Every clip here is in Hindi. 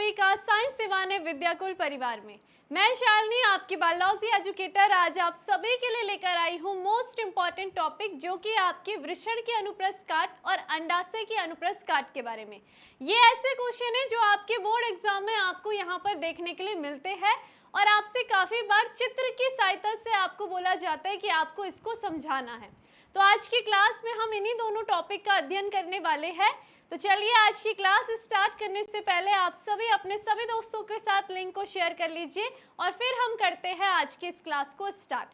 सभी का साइंस दीवाने विद्याकुल परिवार में। मैं शालिनी, आपकी बायोलॉजी एजुकेटर, आज आप सभी के लिए लेकर आई हूँ मोस्ट इम्पॉर्टेंट टॉपिक, जो कि आपके वृषण के अनुप्रस्थ काट और अंडाशय के अनुप्रस्थ काट के बारे में। ये ऐसे क्वेश्चन है जो आपके बोर्ड एग्जाम में आपको यहाँ पर देखने के लिए मिलते हैं और आपसे काफी बार चित्र की सहायता से आपको बोला जाता है कि आपको इसको समझाना है। तो आज की क्लास में हम इन्हीं दोनों टॉपिक का अध्ययन करने वाले हैं। तो चलिए आज की क्लास स्टार्ट करने से पहले आप सभी अपने सभी दोस्तों के साथ लिंक को शेयर कर लीजिए और फिर हम करते हैं आज की इस क्लास को स्टार्ट।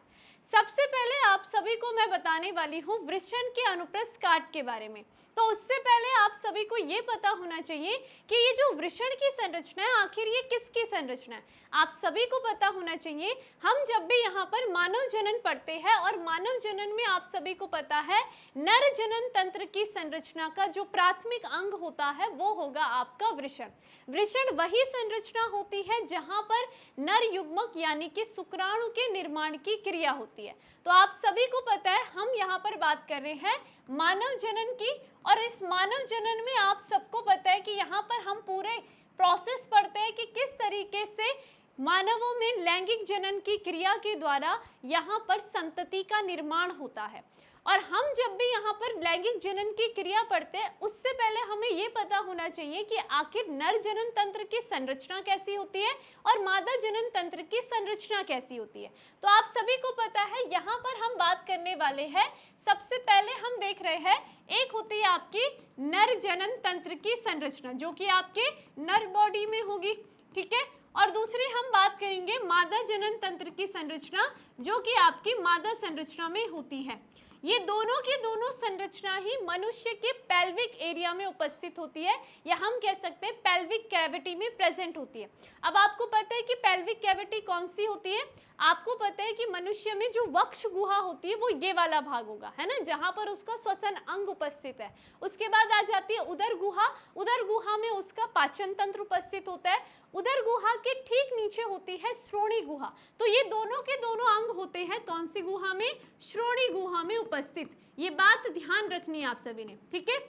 सबसे पहले आप सभी को मैं बताने वाली हूँ वृषण के अनुप्रस्थ काट के बारे में। तो उससे पहले आप सभी को ये पता होना चाहिए कि ये जो वृषण की संरचना है, आखिर ये किसकी संरचना है। आप सभी को पता होना चाहिए, हम जब भी यहाँ पर मानव जनन पढ़ते हैं और मानव जनन में आप सभी को पता है नर जनन तंत्र की संरचना का जो प्राथमिक अंग होता है वो होगा आपका वृषण। वृषण वही संरचना होती है जहाँ पर नर युग्मक यानी कि शुक्राणु के निर्माण की क्रिया होती है। तो आप सभी को पता है हम यहाँ पर बात कर रहे हैं मानव जनन की, और इस मानव जनन में आप सबको पता है कि यहाँ पर हम पूरे प्रोसेस पढ़ते हैं कि किस तरीके से मानवों में लैंगिक जनन की क्रिया के द्वारा यहाँ पर संतति का निर्माण होता है। और हम जब भी यहाँ पर लैंगिक जनन की क्रिया पढ़ते हैं उससे पहले हमें ये पता होना चाहिए कि आखिर नर जनन तंत्र की संरचना कैसी होती है और मादा जनन तंत्र की संरचना कैसी होती है। तो आप सभी को पता है यहाँ पर हम बात करने वाले हैं, सबसे पहले हम देख रहे हैं एक होती है आपकी नर जनन तंत्र की संरचना जो कि आपके नर बॉडी में होगी, ठीक है। और दूसरी हम बात करेंगे मादा जनन तंत्र की संरचना जो कि आपकी मादा संरचना में होती है। ये दोनों की दोनों संरचना ही मनुष्य के पेल्विक एरिया में उपस्थित होती है, या हम कह सकते हैं पेल्विक कैविटी में प्रेजेंट होती है। अब आपको पता है कि पेल्विक कैविटी कौन सी होती है। आपको पता है कि मनुष्य में जो वक्ष गुहा होती है वो ये वाला भाग होगा, है ना, जहां पर उसका श्वसन अंग उपस्थित है। उसके बाद आ जाती है उदर गुहा। उदर गुहा में उसका पाचन तंत्र उपस्थित होता है। उदर गुहा के ठीक नीचे होती है श्रोणि गुहा। तो ये दोनों के दोनों अंग होते हैं कौन सी गुहा में, श्रोणि गुहा में उपस्थित। ये बात ध्यान रखनी है आप सभी ने, ठीक है।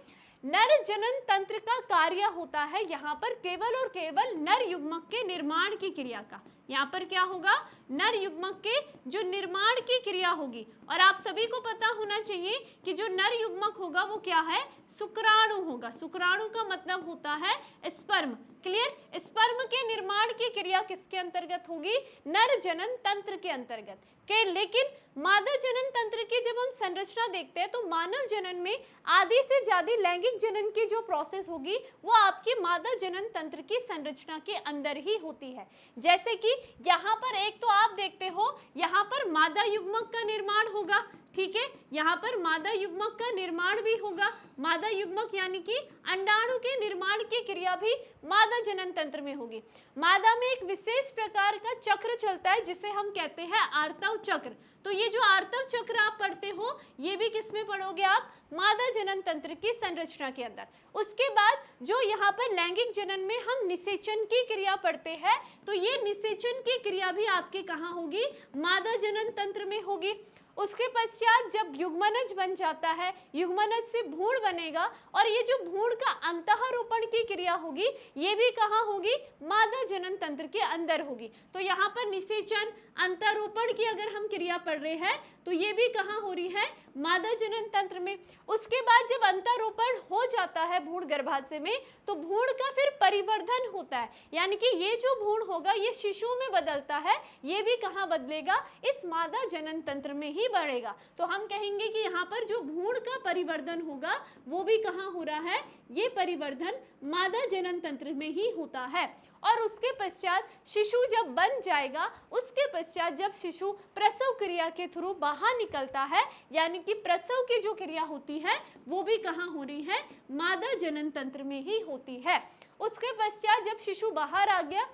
नर जनन तंत्र का कार्य होता है यहाँ पर केवल और केवल नर युग्मक के निर्माण की क्रिया का। यहाँ पर क्या होगा, नर युग्मक के जो निर्माण की क्रिया होगी। और आप सभी को पता होना चाहिए कि जो नर युग्मक होगा वो क्या है, शुक्राणु होगा। शुक्राणु का मतलब होता है स्पर्म, क्लियर। स्पर्म के निर्माण की क्रिया किसके अंतर्गत होगी, नर जनन तंत्र के अंतर्गत के। लेकिन मादा जनन तंत्र की जब हम संरचना देखते हैं तो मानव जनन में आधी से ज्यादा लैंगिक जनन की जो प्रोसेस होगी वो आपकी मादा जनन तंत्र की संरचना के अंदर ही होती है। जैसे कि यहाँ पर एक तो आप देखते हो यहाँ पर मादा युग्मक का निर्माण होगा, ठीक है। यहाँ पर मादा युग्मक का निर्माण भी होगा। मादा युग्मक यानी कि अंडाणु के निर्माण की क्रिया भी मादा जनन तंत्र में होगी। मादा में एक विशेष प्रकार का चक्र चलता है जिसे हम कहते हैं आर्तव चक्र। तो ये जो आर्तव चक्र आप पढ़ते हो ये भी किस में पढ़ोगे आप, मादा जनन तंत्र की संरचना के अंदर। उसके बाद जो यहाँ पर लैंगिक जनन में हम निषेचन की क्रिया पढ़ते हैं तो ये निषेचन की क्रिया भी आपके कहाँ होगी, मादा जनन तंत्र में होगी। उसके पश्चात जब युग्मनज बन जाता है, युग्मनज से भ्रूण बनेगा और ये जो भ्रूण का अंतःरोपण की क्रिया होगी ये भी कहाँ होगी, मादा जनन तंत्र के अंदर होगी। तो यहाँ पर निषेचन अंतःरोपण की अगर हम क्रिया पढ़ रहे हैं तो ये भी कहाँ हो रही है, मादा जनन तंत्र में। उसके बाद जब अंतःरोपण हो जाता है भ्रूण गर्भाशय में तो भ्रूण का फिर परिवर्धन होता है, यानी कि ये जो भ्रूण होगा ये शिशु में बदलता है, ये भी कहाँ बदलेगा, इस मादा जनन तंत्र में ही बढ़ेगा। तो हम कहेंगे कि यहाँ पर जो भ्रूण का परिवर्धन होगा वो भी कहाँ हो रहा है, ये परिवर्धन मादा जनन तंत्र में ही होता है। और उसके पश्चात शिशु जब बन जाएगा, उसके पश्चात जब शिशु प्रसव क्रिया के थ्रू बाहर निकलता है, यानी कि प्रसव की जो क्रिया होती है वो भी कहाँ हो रही है, मादा जनन तंत्र में ही होती है। उसके पश्चात जब शिशु बाहर आ गया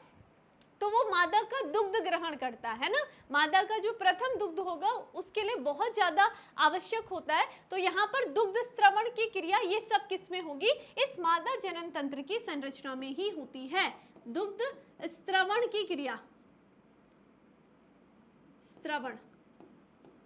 तो वो मादा का दुग्ध ग्रहण करता है ना। मादा का जो प्रथम दुग्ध होगा उसके लिए बहुत ज्यादा आवश्यक होता है। तो यहाँ पर दुग्ध स्त्रवण की क्रिया ये सब किस में होगी, इस मादा जनन तंत्र की संरचना में ही होती है। दुग्ध स्त्रवण की क्रिया, स्त्रवण,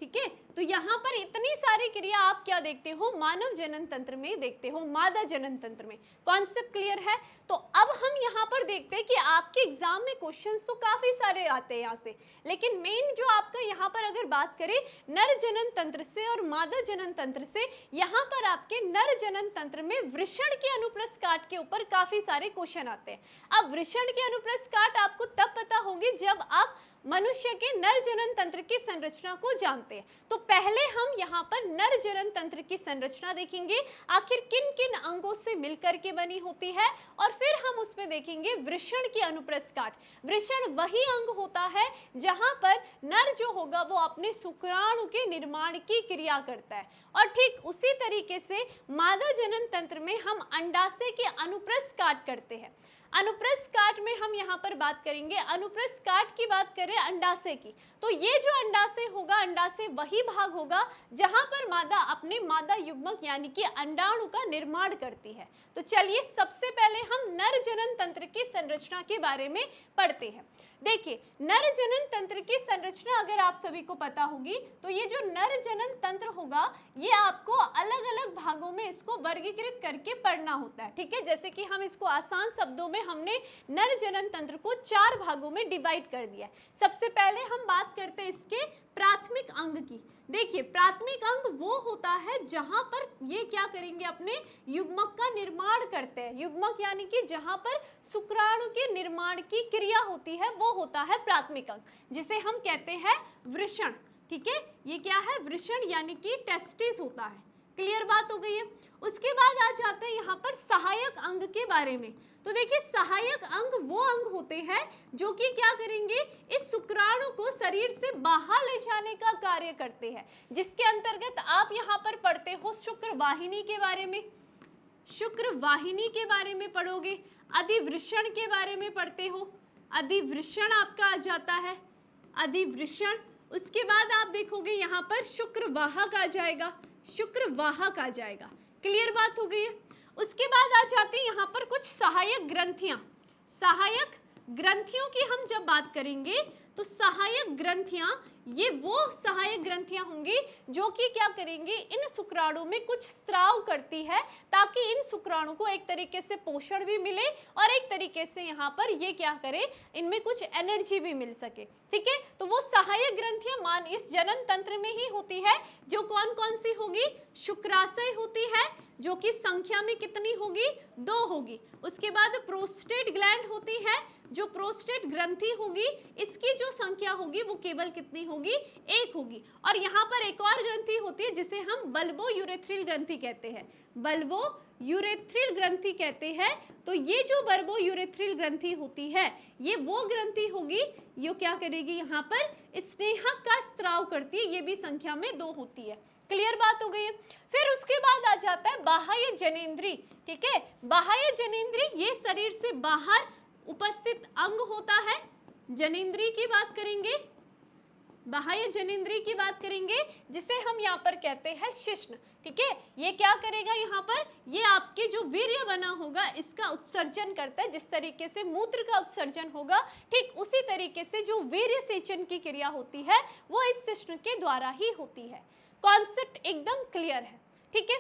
ठीक है। तो यहाँ पर इतनी सारी क्रिया आप क्या देखते हो, मानव जनन तंत्र में देखते हो, मादा जनन तंत्र में। कॉन्सेप्ट क्लियर है? तो अब हम यहाँ पर देखते हैं कि आपके एग्जाम में क्वेश्चंस तो काफी सारे आते हैं यहाँ से, लेकिन मेन जो आपका यहाँ पर अगर बात करें नर जनन तंत्र से और मादा जनन तंत्र से, यहाँ पर आपके नर जनन तंत्र में वृषण के अनुप्रस्थ काट के ऊपर काफी सारे क्वेश्चन आते हैं। अब वृषण के अनुप्रस्थ काट आपको तब पता होगी जब आप मनुष्य के नर जनन तंत्र की संरचना को जानते हैं। तो पहले हम यहाँ पर नर जनन तंत्र की संरचना देखेंगे, आखिर किन किन अंगों से मिलकर के बनी होती है, और फिर हम उसमें देखेंगे वृषण की अनुप्रस्थ काट। वृषण वही अंग होता है जहां पर नर जो होगा वो अपने शुक्राणु के निर्माण की क्रिया करता है, और ठीक उसी तरीके से मादा जनन तंत्र में हम अंडाशय के अनुप्रस्थ काट करते हैं। अनुप्रस्थ काट में हम यहाँ पर बात करेंगे, अनुप्रस्थ काट की बात करें अंडाशय की, तो ये जो अंडाशय होगा, अंडाशय वही भाग होगा जहां पर मादा अपने मादा युग्मक यानी कि अंडाणु का निर्माण करती है। तो चलिए सबसे पहले हम नर जनन तंत्र की संरचना के बारे में पढ़ते हैं। देखिए, नर जनन तंत्र की संरचना अगर आप सभी को पता होगी तो ये जो नर जनन तंत्र होगा ये आपको अलग अलग भागों में इसको वर्गीकृत करके पढ़ना होता है, ठीक है। जैसे कि हम इसको आसान शब्दों में हमने नर जनन तंत्र को 4 भागों में डिवाइड कर दिया है। सबसे पहले हम बात करते हैं इसके प्राथमिक अंग की। देखिए, प्राथमिक अंग वो होता है जहां पर ये क्या करेंगे, अपने युग्मक का निर्माण करते हैं। युग्मक यानी कि जहां पर शुक्राणु के निर्माण की क्रिया होती है वो होता है प्राथमिक अंग, जिसे हम कहते हैं वृषण, ठीक है। ये क्या है, वृषण यानी कि टेस्टिस होता है। क्लियर बात हो गई है। उसके बाद आ जाते हैं यहाँ पर सहायक अंग के बारे में। तो देखिए, सहायक अंग वो अंग होते हैं जो कि क्या करेंगे, इस शुक्राणु को शरीर से बाहर ले जाने का कार्य करते हैं, जिसके अंतर्गत आप यहाँ पर पढ़ते हो शुक्र वाहिनी के बारे में, शुक्र वाहिनी के बारे में पढ़ोगे, अधिवृषण के बारे में पढ़ते हो, अधिवृषण आपका आ जाता है, अधिवृषण। उसके बाद आप देखोगे यहाँ पर शुक्रवाहक आ जाएगा, शुक्रवाहक आ जाएगा। क्लियर बात हो गई है। उसके बाद आ जाते हैं यहाँ पर कुछ सहायक ग्रंथियां। सहायक ग्रंथियों की हम जब बात करेंगे तो सहायक ग्रंथियां, ये वो सहायक ग्रंथियां होंगी जो कि क्या करेंगे, इन शुक्राणु में कुछ स्त्राव करती है ताकि इन शुक्राणु को एक तरीके से पोषण भी मिले और एक तरीके से यहाँ पर ये क्या करे, इनमें कुछ एनर्जी भी मिल सके, ठीक है। तो वो सहायक ग्रंथियां मान इस जनन तंत्र में ही होती है, जो कौन कौन सी होगी, शुक्राशय होती है जो कि संख्या में कितनी होगी, 2 होगी। उसके बाद प्रोस्टेट ग्लैंड होती है, जो प्रोस्टेट ग्रंथि होगी इसकी जो संख्या होगी वो केवल कितनी होगी, 1 होगी। और यहाँ पर एक और ग्रंथि होती है जिसे हम बल्बो यूरेथ्रिल ग्रंथि कहते हैं, बल्बो यूरेथ्रिल ग्रंथि कहते हैं। तो ये जो बल्बो यूरेथ्रिल ग्रंथि होती है ये वो ग्रंथि होगी जो क्या करेगी, यहाँ पर स्नेहक का स्त्राव करती है, ये भी संख्या में 2 होती है। क्लियर बात हो गई है। फिर उसके बाद आ जाता है बाह्य जनेंद्री, ठीक है। बाह्य जनेंद्री ये शरीर से बाहर उपस्थित अंग होता है। जनेंद्री की बात करेंगे, बाह्य जनेंद्री की बात करेंगे, जिसे हम यहाँ पर कहते हैं शिश्न, ठीक है। ये क्या करेगा, यहाँ पर ये आपके जो वीर्य बना होगा इसका उत्सर्जन करता है। जिस तरीके से मूत्र का उत्सर्जन होगा ठीक उसी तरीके से जो वीर्य सेचन की क्रिया होती है वो इस शिश्न के द्वारा ही होती है। कॉन्सेप्ट एकदम क्लियर है, ठीक है।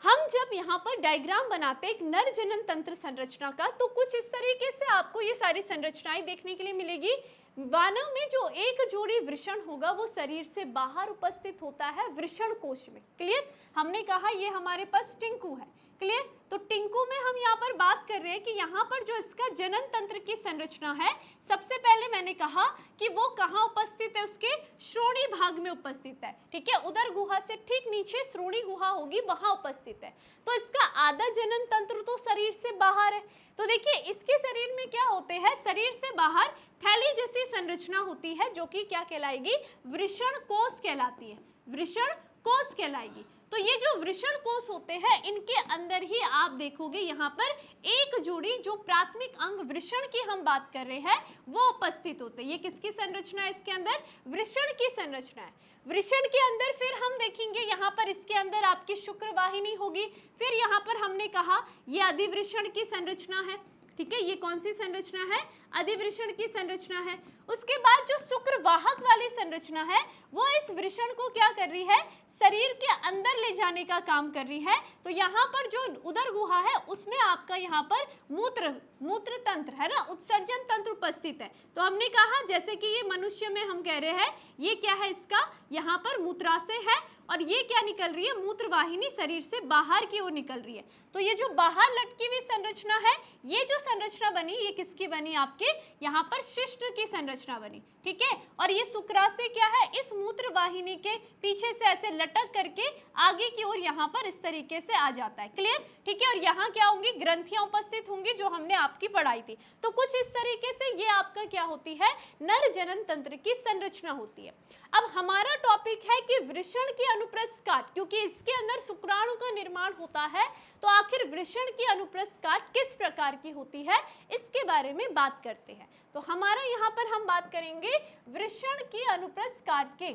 हम जब यहाँ पर डायग्राम बनाते हैं एक नर जनन तंत्र संरचना का, तो कुछ इस तरीके से आपको ये सारी संरचनाएं देखने के लिए मिलेगी। मानव में जो एक जोड़ी वृषण होगा वो शरीर से बाहर उपस्थित होता है वृषण कोश में। क्लियर, हमने कहा ये हमारे पास टिंकू है। क्लियर, तो टिंकू में हम यहाँ पर बात कर रहे हैं कि यहाँ पर जो इसका जनन तंत्र की संरचना है, सबसे पहले मैंने कहा कि वो कहाँ उपस्थित है, उसके श्रोणी भाग में उपस्थित है, ठीक है। उदर गुहा से ठीक नीचे श्रोणी गुहा होगी, वहां उपस्थित है। तो इसका आधा जनन तंत्र तो शरीर से बाहर है। तो देखिए इसके शरीर में क्या होते हैं, शरीर से बाहर थैली जैसी संरचना होती है जो कि क्या कहलाएगी, वृषण कोश कहलाती है, वृषण कोश कहलाएगी। तो ये जो वृषण कोश होते हैं इनके अंदर ही आप देखोगे यहाँ पर एक जोड़ी जो प्राथमिक अंग वृषण की हम बात कर रहे हैं वो उपस्थित होते हैं। ये किसकी संरचना है, इसके अंदर वृषण की संरचना है। वृषण के अंदर फिर हम देखेंगे यहाँ पर इसके अंदर आपकी शुक्र वाहिनी होगी। फिर यहाँ पर हमने कहा ये अधिवृषण की संरचना है, ठीक है, ये कौन सी संरचना है, अधिवृषण की संरचना है। उसके बाद जो शुक्रवाहक वाली संरचना है वो इस वृषण को क्या कर रही है, शरीर के अंदर ले जाने का काम कर रही है। तो यहाँ पर जो उदर गुहा है उसमें आपका यहाँ पर मूत्र तंत्र है ना, उत्सर्जन तंत्र उपस्थित है। तो हमने कहा जैसे कि ये मनुष्य में हम कह रहे हैं ये क्या है, इसका यहाँ पर मूत्राशय है और ये क्या निकल रही है, मूत्रवाहिनी शरीर से बाहर की ओर निकल रही है। तो ये जो बाहर लटकी हुई संरचना है, ये जो संरचना बनी ये किसकी बनी, आपके यहाँ पर शिश्न की संरचना बनी। ठीक है, और ये शुक्राशय क्या है, इस मूत्रवाहिनी के पीछे से ऐसे लटक करके आगे की ओर यहाँ पर इस तरीके से आ जाता है। क्लियर, ठीक है। और यहाँ क्या होंगी, ग्रंथियां उपस्थित होंगी जो हमने आपकी पढ़ाई थी। तो कुछ इस तरीके से ये आपका क्या होती है, नर जनन तंत्र की संरचना होती है। अब हमारा टॉपिक है कि वृषण की अनुप्रस्थ काट, क्योंकि इसके अंदर शुक्राणु का निर्माण होता है, तो आखिर वृषण की अनुप्रस्थ काट किस प्रकार की होती है इसके बारे में बात करते हैं। तो हमारा यहाँ पर हम बात करेंगे वृषण की अनुप्रस्थ काट के,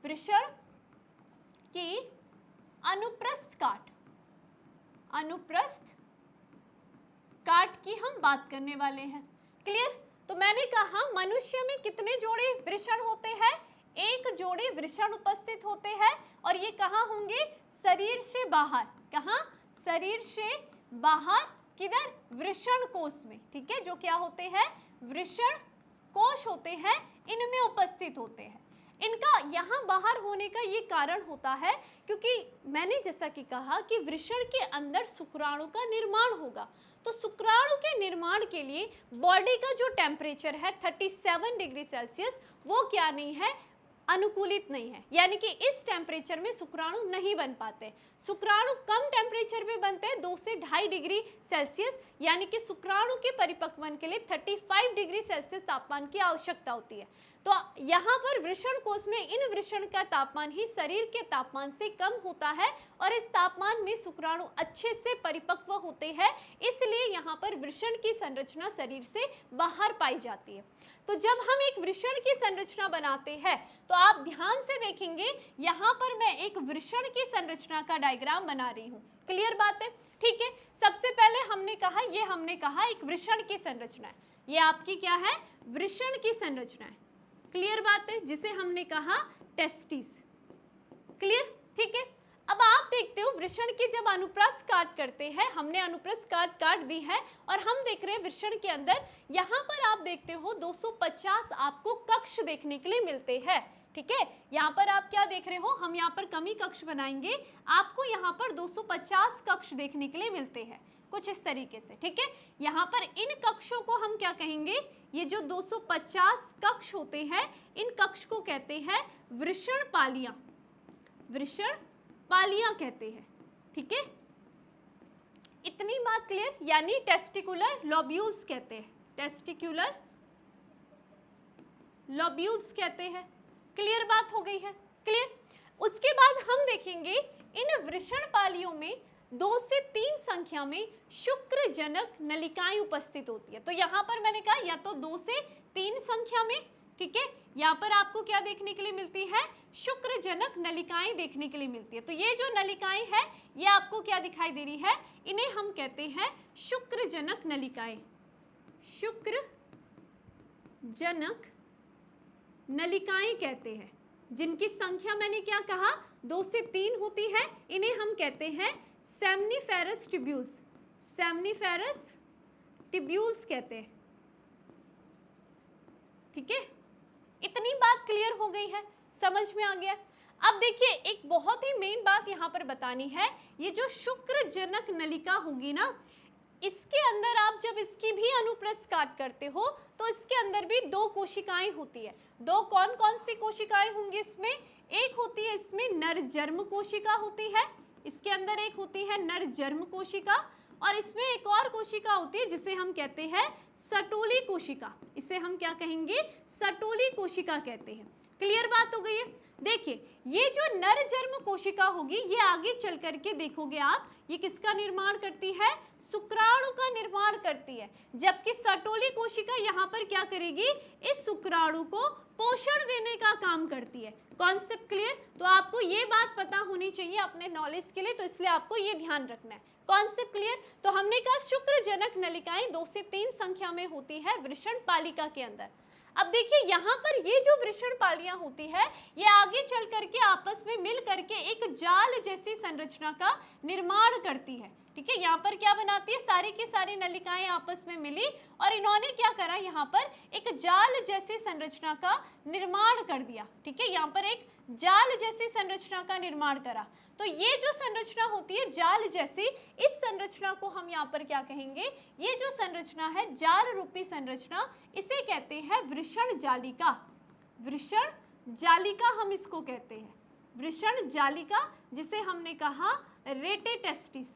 वृषण की अनुप्रस्थ काट, अनुप्रस्थ काट की हम बात करने वाले हैं। क्लियर, तो मैंने कहा मनुष्य में कितने जोड़े वृषण होते हैं, एक जोड़े वृषण उपस्थित होते हैं और ये कहाँ होंगे, शरीर से बाहर, कहाँ, शरीर से बाहर, किधर, वृषण कोश में। ठीक है, जो क्या होते हैं, वृषण कोश होते हैं, इनमें उपस्थित होते हैं। इनका यहाँ बाहर होने का ये कारण होता है क्योंकि मैंने जैसा कि कहा कि वृषण के अंदर शुक्राणु का निर्माण होगा। तो शुक्राणु के निर्माण के लिए बॉडी का जो टेम्परेचर है 37 डिग्री सेल्सियस, वो क्या नहीं है, अनुकूलित नहीं है, यानी कि इस टेम्परेचर में शुक्राणु नहीं बन पाते। शुक्राणु कम टेम्परेचर में बनते हैं 2 से 2.5 डिग्री सेल्सियस, यानी कि शुक्राणु के परिपक्वन के लिए 35 डिग्री सेल्सियस तापमान की आवश्यकता होती है। तो यहाँ पर वृषण कोश में इन वृषण का तापमान ही शरीर के तापमान से कम होता है और इस तापमान में शुक्राणु अच्छे से परिपक्व होते हैं, इसलिए यहाँ पर वृषण की संरचना शरीर से बाहर पाई जाती है। तो जब हम एक वृषण की संरचना बनाते हैं तो आप ध्यान से देखेंगे, यहाँ पर मैं एक वृषण की संरचना का डायग्राम बना रही हूँ। क्लियर बात है, ठीक है। सबसे पहले हमने कहा एक वृषण की संरचना है, ये आपकी क्या है, वृषण की संरचना है। क्लियर बात है, जिसे हमने कहा टेस्टिस। क्लियर, ठीक है। अब आप देखते हो वृषण की जब अनुप्रस्थ काट करते हैं, हमने अनुप्रस्थ काट दी है और हम देख रहे हैं वृषण के अंदर यहाँ पर आप देखते हो 250 आपको कक्ष देखने के लिए मिलते हैं। ठीक है, यहाँ पर आप क्या देख रहे हो, हम यहाँ पर कमी कक्ष बनाएंगे, आपको यहाँ पर 250 कक्ष देखने के लिए मिलते हैं कुछ इस तरीके से। ठीक है, यहाँ पर इन कक्षों को हम क्या कहेंगे, ये जो 250 कक्ष होते हैं इन कक्ष को कहते हैं वृषण पालियां, वृषण पालियां कहते हैं। ठीक है, इतनी बात क्लियर, यानी टेस्टिकुलर लोब्यूल्स कहते हैं, टेस्टिकुलर लोब्यूल्स कहते हैं। क्लियर बात हो गई है, क्लियर। उसके बाद हम देखेंगे इन वृषण पालियों में 2 से 3 संख्या में शुक्रजनक नलिकाएं उपस्थित होती है। तो यहाँ पर मैंने कहा या तो 2 से 3 संख्या में, ठीक है, यहाँ पर आपको क्या देखने के लिए मिलती है, शुक्रजनक नलिकाएं देखने के लिए मिलती है। तो ये जो नलिकाएं हैं ये आपको क्या दिखाई दे रही है, इन्हें हम कहते हैं शुक्रजनक नलिकाएं, शुक्रजनक नलिकाएं कहते हैं, जिनकी संख्या मैंने क्या कहा 2 से 3 होती है। इन्हें हम कहते हैं सेमनीफेरस ट्यूब्यूल्स, सेमनीफेरस ट्यूब्यूल्स कहते हैं। ठीक है, इतनी बात क्लियर हो गई है, समझ में आ गया। अब देखिए एक बहुत ही मेन बात यहाँ पर बतानी है, ये जो शुक्रजनक नलिका होगी ना, इसके अंदर आप जब इसकी भी अनुप्रस्थ काट करते हो तो इसके अंदर भी 2 कोशिकाएं होती है। 2 कौन कौन सी कोशिकाएं होंगी इसमें, एक होती है इसमें नरजर्म कोशिका होती है, इसके अंदर एक होती है नरजर्म कोशिका और इसमें एक और कोशिका होती है जिसे हम कहते हैं सटोली कोशिका, इसे हम क्या कहेंगे, सटोली कोशिका कहते हैं। क्लियर बात हो गई है। देखिए ये जो नरजर्म कोशिका होगी ये आगे चल करके देखोगे आप, ये किसका निर्माण करती है, शुक्राणु का निर्माण करती है, जबकि सटोली कोशिका यहाँ पर क्या करेगी, इस शुक्राणु को पोषण देने का काम करती है। Concept clear. तो आपको ये बात पता होनी चाहिए अपने नॉलेज के लिए, तो इसलिए आपको ये ध्यान रखना है। Concept clear. तो हमने कहा शुक्रजनक नलिकाएं 2 से 3 संख्या में होती है वृषण पालिका के अंदर। अब देखिए यहाँ पर ये जो वृषण पालियां होती है ये आगे चल करके आपस में मिल करके एक जाल जैसी संरचना का निर्माण करती है। ठीक है, यहाँ पर क्या बनाती है, सारी की सारी नलिकाएं आपस में मिली और इन्होंने क्या करा, यहाँ पर एक जाल जैसी संरचना का निर्माण कर दिया। ठीक है, यहाँ पर एक जाल जैसी संरचना का निर्माण करा। तो ये जो संरचना होती है जाल जैसी, इस संरचना को हम यहाँ पर क्या कहेंगे, ये जो संरचना है जाल रूपी संरचना, इसे कहते हैं वृषण जालिका। वृषण जालिका हम इसको कहते हैं, वृषण जालिका, जिसे हमने कहा रेटेटेस्टिस,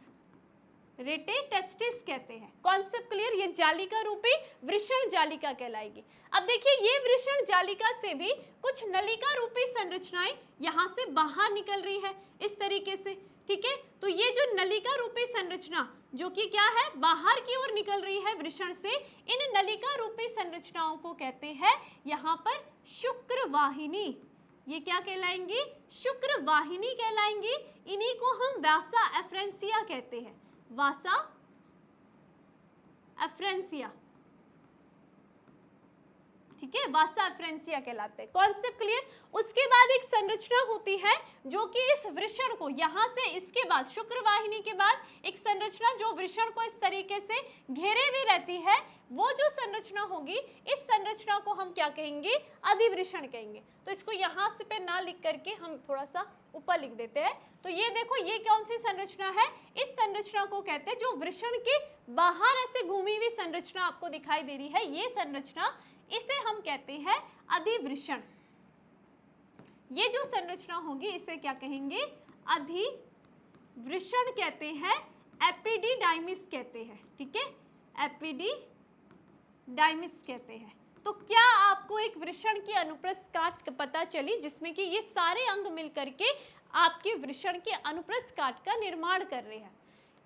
रेटेटेस्टिस कहते हैं। Concept clear. ये जालिका रूपी वृषण जालिका कहलाएगी। अब देखिए ये वृषण जालिका से भी कुछ नलिका रूपी संरचनाएं यहाँ से बाहर निकल रही है इस तरीके से। ठीक है, तो ये जो नलिका रूपी संरचना जो कि क्या है, बाहर की ओर निकल रही है वृषण से, इन नलिका रूपी संरचनाओं को कहते हैं यहाँ पर शुक्रवाहिनी। ये क्या कहलाएंगी, शुक्रवाहिनी कहलाएंगी। इन्हीं को हम वासा एफ्रेंसिया कहते हैं, वासा एफ्रेंसिया। ठीक है, वासा एफ्रेंसिया कहलाते हैं। Concept clear. उसके बाद एक संरचना होती है जो कि इस वृषण को यहाँ से, इसके बाद शुक्रवाहिनी के बाद एक संरचना जो वृषण को इस तरीके से घेरे हुए रहती है, वो जो संरचना होगी, इस संरचना को हम क्या कहेंगे, अधिवृषण कहेंगे। तो इसको यहाँ से पे ना लिख करके हम थोड़ा सा ऊपर लिख देते हैं। तो ये देखो, ये कौन सी संरचना है, इस संरचना को कहते हैं, जो वृषण के बाहर ऐसे घूमी हुई संरचना आपको दिखाई दे रही है, ये संरचना, इसे हम कहते हैं अधिवृषण। ये जो संरचना होगी इसे क्या कहेंगे, अधिवृषण कहते हैं, एपिडिडाइमिस कहते हैं। ठीक है, एपिडिडाइमिस कहते हैं। तो क्या आपको एक वृषण की अनुप्रस्थ काट पता चली, जिसमें कि ये सारे अंग मिलकर के आपके वृषण के अनुप्रस्थ काट का निर्माण कर रहे हैं।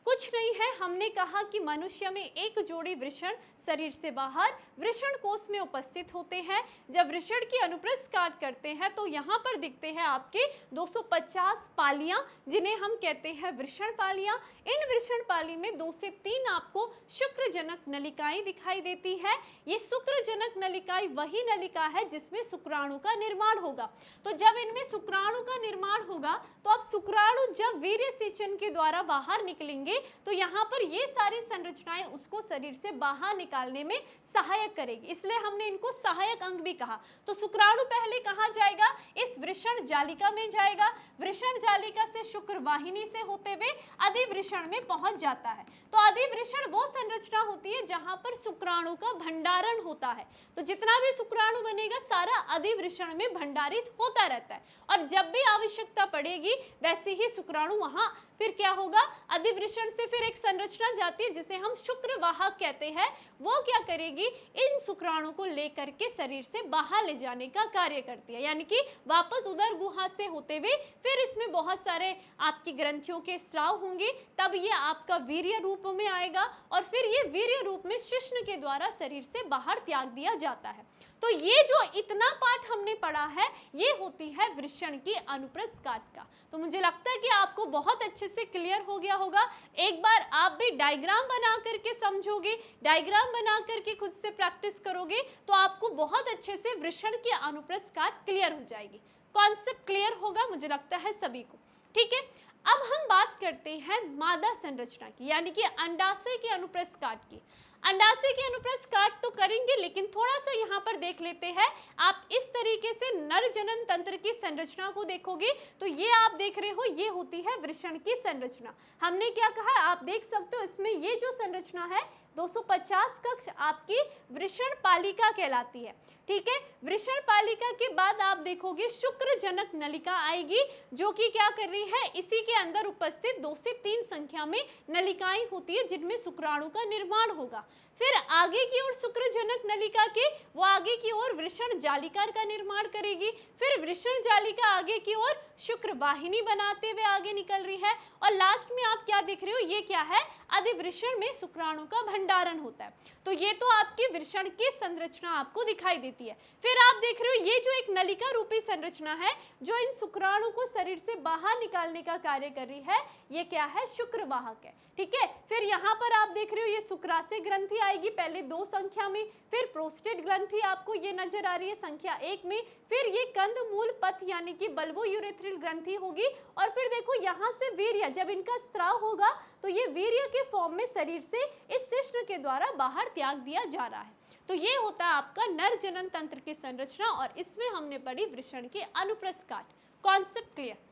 कुछ नहीं है, हमने कहा कि मनुष्य में एक जोड़ी वृषण शरीर से बाहर वृषण कोश में उपस्थित होते हैं। जब वृषण की अनुप्रस्थ काट करते हैं तो यहाँ पर दिखते हैं आपके 250 पालियां, जिन्हें हम कहते हैं वृषण पालियां। इन वृषण पाली में 2 से 3 आपको शुक्रजनक नलिकाएं दिखाई देती है। ये शुक्रजनक नलिकाएं वही नलिका है जिसमें शुक्राणु का निर्माण होगा। तो जब इनमें शुक्राणु का निर्माण होगा तो अब शुक्राणु जब वीर्य सेचन के द्वारा बाहर निकलेंगे तो यहाँ पर ये सारी संरचनाएं उसको शरीर से बाहर निकालने में सहायक करेगी, इसलिए हमने इनको सहायक अंग भी कहा। तो शुक्राणु पहले कहाँ जाएगा, इस वृषण जालिका में जाएगा। वृषण जालिका से शुक्रवाहिनी से होते हुए अधिवृषण में पहुंच जाता है। तो अधिवृषण वो संरचना होती है जहां पर शुक्राणु का भंडारण होता है। तो जितना भी शुक्राणु बनेगा सारा अधिवृषण में भंडारित होता रहता है, और जब भी आवश्यकता पड़ेगी वैसे ही शुक्राणु वहां फिर क्या होगा, अधिवृषण से फिर एक संरचना जाती है जिसे हम शुक्रवाहक कहते हैं। वो क्या करेगी, इन शुक्राणु को लेकर के शरीर से बाहर ले जाने का कार्य करती है, यानी कि वापस उदर गुहा से होते हुए फिर इसमें बहुत सारे आपकी ग्रंथियों के स्राव होंगे, तब ये आपका वीर्य रूप में आएगा और फिर ये वीर्य रूप में शिश्न के द्वारा शरीर से बाहर त्याग दिया जाता है। तो ये जो इतना पाठ हमने पढ़ा है ये होती है वृषण की अनुप्रस्थ काट का। तो मुझे लगता है कि आपको बहुत अच्छे से क्लियर हो गया होगा। एक बार आप भी डायग्राम बना करके समझोगे, डायग्राम बना करके खुद से प्रैक्टिस करोगे तो आपको बहुत अच्छे से वृषण की अनुप्रस्थ काट क्लियर हो जाएगी। कॉन्सेप्ट क्लियर होगा मुझे लगता है सभी को। ठीक है, अब हम बात करते हैं मादा संरचना की, यानी कि अंडाशय की अनुप्रस्थ काट की। अंडाशय की अनुप्रस्थ काट तो करेंगे, लेकिन थोड़ा सा यहाँ पर देख लेते हैं। आप इस तरीके से नर जनन तंत्र की संरचना को देखोगे तो ये आप देख रहे हो, ये होती है वृषण की संरचना। हमने क्या कहा, आप देख सकते हो इसमें ये जो संरचना है 250 कक्ष आपकी वृषण पालिका कहलाती है। ठीक है, वृषण पालिका के बाद आप देखोगे शुक्रजनक नलिका आएगी, जो कि क्या कर रही है, इसी के अंदर उपस्थित 2 से 3 संख्या में नलिकाएं होती है जिनमें शुक्राणु का निर्माण होगा। फिर आगे की ओर शुक्रजनक नलिका के वो आगे की ओर वृषण जालिका का निर्माण करेगी। फिर वृषण जालिका आगे की ओर शुक्रवाहिनी बनाते हुए आगे निकल रही है, और लास्ट में आप क्या देख रहे हो, ये क्या है, अधिवृषण में शुक्राणु का भंडारण होता है। तो ये तो आपकी वृषण की संरचना आपको दिखाई देती है। फिर आप देख रहे हो ये जो एक नलिका रूपी संरचना है जो इन शुक्राणु को शरीर से बाहर निकालने का कार्य कर रही है, ये क्या है, शुक्रवाहक है। ठीक है। फिर यहाँ पर आप देख रहे हो ये शुक्राशय ग्रंथि आएगी पहले 2 संख्या में, फिर प्रोस्टेट ग्रंथि आपको ये नजर आ रही है संख्या 1 में, फिर ये कंदमूल पथ यानी कि बल्बोयूरेथ्रल ग्रंथि होगी, और फिर देखो यहाँ से वीर्य, जब इनका स्त्राव होगा तो ये वीर्य के फॉर्म में शरीर से इस शिश्न के द्वारा बाहर त्याग दिया जा रहा है। तो ये होता है आपका नर जनन तंत्र की संरचना, और इसमें हमने पढ़ी वृषण के अनुप्रस्थ काट। Concept clear.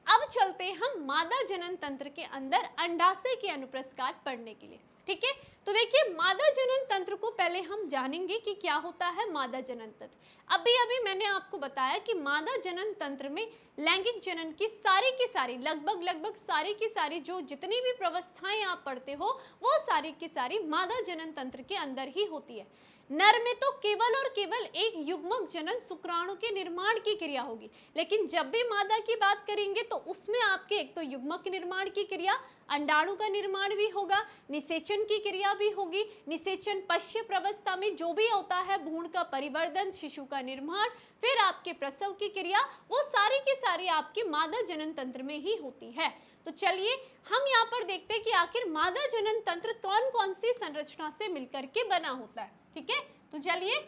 अब चलते हैं हम मादा जनन तंत्र के अंदर अंडाशय के अनुप्रस्थ काट पढ़ने के लिए, ठीक है। तो देखिए मादा जनन तंत्र को पहले हम जानेंगे कि क्या होता है मादा जनन तंत्र। अभी अभी मैंने आपको बताया कि मादा जनन तंत्र में लैंगिक जनन की सारी लगभग सारी की सारी जो जितनी भी व्यवस्थाएं आप पढ़ते हो वो सारी की सारी मादा जनन तंत्र के अंदर ही होती है। नर में तो केवल और केवल एक युग्मक जनन शुक्राणु के निर्माण की क्रिया होगी, लेकिन जब भी मादा की बात करेंगे तो उसमें आपके एक तो युग्मक के निर्माण की क्रिया, अंडाणु का निर्माण भी होगा, निषेचन की क्रिया भी होगी। निषेचन पश्य प्रवस्था में जो भी होता है, भ्रूण का परिवर्धन, शिशु का निर्माण, फिर आपके प्रसव की क्रिया, वो सारी की सारी आपके मादा जनन तंत्र में ही होती है। तो चलिए हम यहाँ पर देखते हैं कि आखिर मादा जनन तंत्र कौन कौन सी संरचना से मिलकर के बना होता है, ठीक है। तो चलिए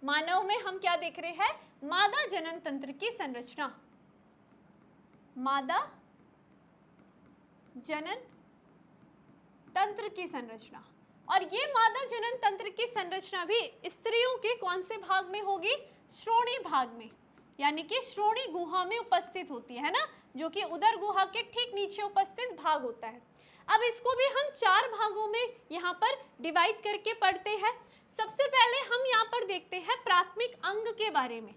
मानव में हम क्या देख रहे हैं, मादा जनन तंत्र की संरचना, मादा जनन तंत्र की संरचना। और ये मादा जनन तंत्र की संरचना भी स्त्रियों के कौन से भाग में होगी, श्रोणी भाग में, यानी कि श्रोणी गुहा में उपस्थित होती है ना, जो कि उदर गुहा के ठीक नीचे उपस्थित भाग होता है। अब इसको भी हम 4 भागों में यहाँ पर डिवाइड करके पढ़ते हैं। सबसे पहले हम यहाँ पर देखते हैं प्राथमिक अंग के बारे में।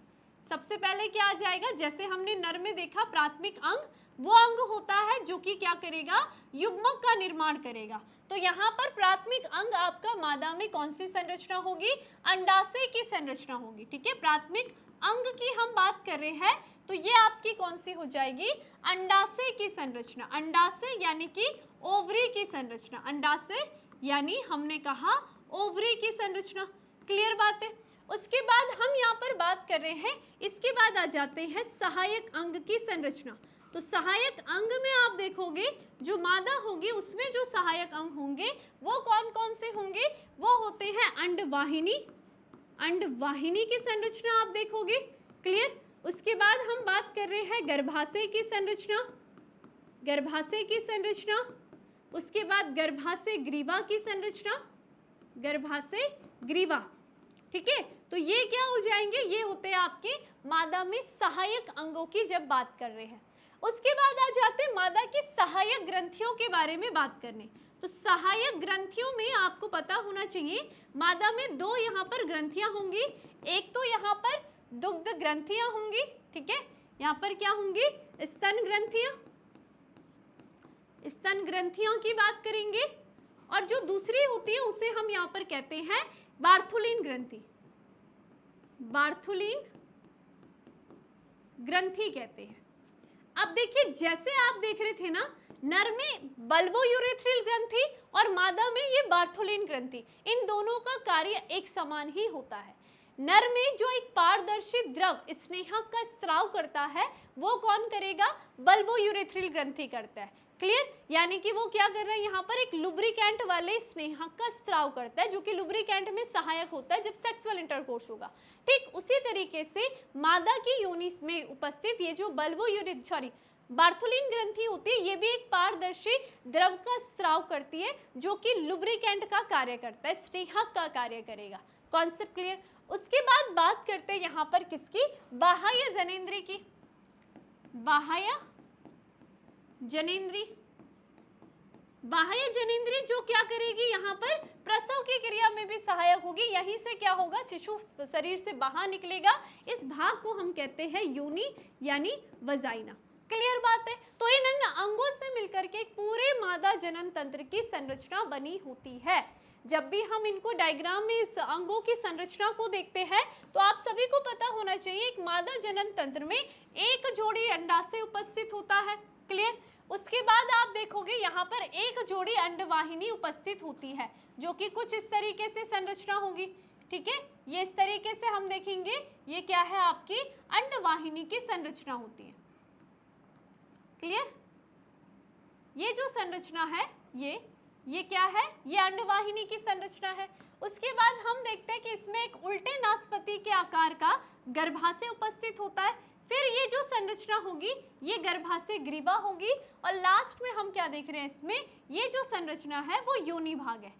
सबसे पहले क्या आ जाएगा, जैसे हमने नर में देखा प्राथमिक अंग, वो अंग होता है जो कि क्या करेगा, युग्मक का निर्माण करेगा। तो यहाँ पर प्राथमिक अंग आपका मादा में कौन सी संरचना होगी, अंडाशय की संरचना होगी, ठीक है। प्राथमिक अंग की हम बात कर रहे हैं तो ये आपकी कौन सी हो जाएगी, अंडाशय की संरचना। अंडाशय यानी कि ओवरी की संरचना, अंडाशय यानी हमने कहा ओवरी की संरचना। क्लियर बात है। उसके बाद हम यहाँ पर बात कर रहे हैं, इसके बाद आ जाते हैं सहायक अंग की संरचना। तो सहायक अंग में आप देखोगे जो मादा होगी उसमें जो सहायक अंग होंगे वो कौन कौन से होंगे, वो होते हैं अंडवाहिनी, अंडवाहिनी की संरचना आप देखोगे। क्लियर। उसके बाद हम बात कर रहे हैं गर्भाशय की संरचना, गर्भाशय की संरचना। उसके बाद गर्भाशय ग्रीवा की संरचना, गर्भाशय ग्रीवा, ठीक है। तो ये क्या हो जाएंगे, ये होते हैं आपके मादा में सहायक अंगों की जब बात कर रहे हैं। उसके बाद आ जाते हैं मादा की सहायक ग्रंथियों के बारे में बात करने। तो सहायक ग्रंथियों में आपको पता होना चाहिए मादा में 2 यहाँ पर ग्रंथियां होंगी। एक तो यहाँ पर दुग्ध ग्रंथियां होंगी, ठीक है। यहाँ पर क्या होंगी, स्तन ग्रंथियां, स्तन ग्रंथियों की बात करेंगे। और जो दूसरी होती है उसे हम यहाँ पर कहते हैं बार्थुलिन ग्रंथि, बार्थुलिन ग्रंथि कहते हैं। अब देखिए जैसे आप देख रहे थे ना, नर में बल्बोयूरेथ्रल ग्रंथि और मादा में ये बार्थुलिन ग्रंथि, इन दोनों का कार्य एक समान ही होता है। नर में जो एक पारदर्शी द्रव स्नेहक का स्त्राव करता है वो कौन करेगा, बल्बोयूरेथ्रल ग्रंथि करता है। क्लियर। यानी कि वो क्या कर रहा है, यहाँ पर एक लुब्रिकेंट वाले स्नेहक का स्त्राव करता है जो कि लुब्रिकेंट में सहायक होता है जब सेक्सुअल इंटरकोर्स होगा। ठीक उसी तरीके से मादा की योनि में उपस्थित ये जो बार्थुलिन ग्रंथि होती है, ये भी एक पारदर्शी द्रव का स्त्राव करती है जो कि लुब्रिकेंट का कार्य करता है, स्नेहक का कार्य करेगा। Concept clear. उसके बाद बात करते हैं यहाँ पर किसकी, बाह्य जनेंद्री की, बाह्य जनेंद्री। बाह्य जनेंद्री जो क्या करेगी, यहाँ पर प्रसव की क्रिया में भी सहायक होगी। यहीं से क्या होगा, शिशु शरीर से बाहर निकलेगा। इस भाग को हम कहते हैं योनि यानी वजाइना। क्लियर बात है। तो इन अंगों से मिलकर के पूरे मादा जनन तंत्र की संरचना बनी होती है। जब भी हम इनको डायग्राम में इस अंगों की संरचना को देखते हैं तो आप सभी को पता होना चाहिए एक मादा जनन तंत्र में एक जोड़ी अंडाशय उपस्थित होता है। क्लियर। उसके बाद आप देखोगे यहाँ पर एक जोड़ी अंडवाहिनी उपस्थित होती है जो कि कुछ इस तरीके से संरचना होगी। ठीक है, ये इस तरीके से हम देखेंगे, ये क्या है, आपकी अंडवाहिनी की संरचना होती है। क्लियर। ये जो संरचना है ये क्या है, ये अंडवाहिनी की संरचना है। उसके बाद हम देखते हैं कि इसमें एक उल्टे नासपति के आकार का गर्भाशय उपस्थित होता है। फिर ये जो संरचना होगी ये गर्भाशय ग्रीवा होगी और लास्ट में हम क्या देख रहे हैं, इसमें ये जो संरचना है वो योनि भाग है।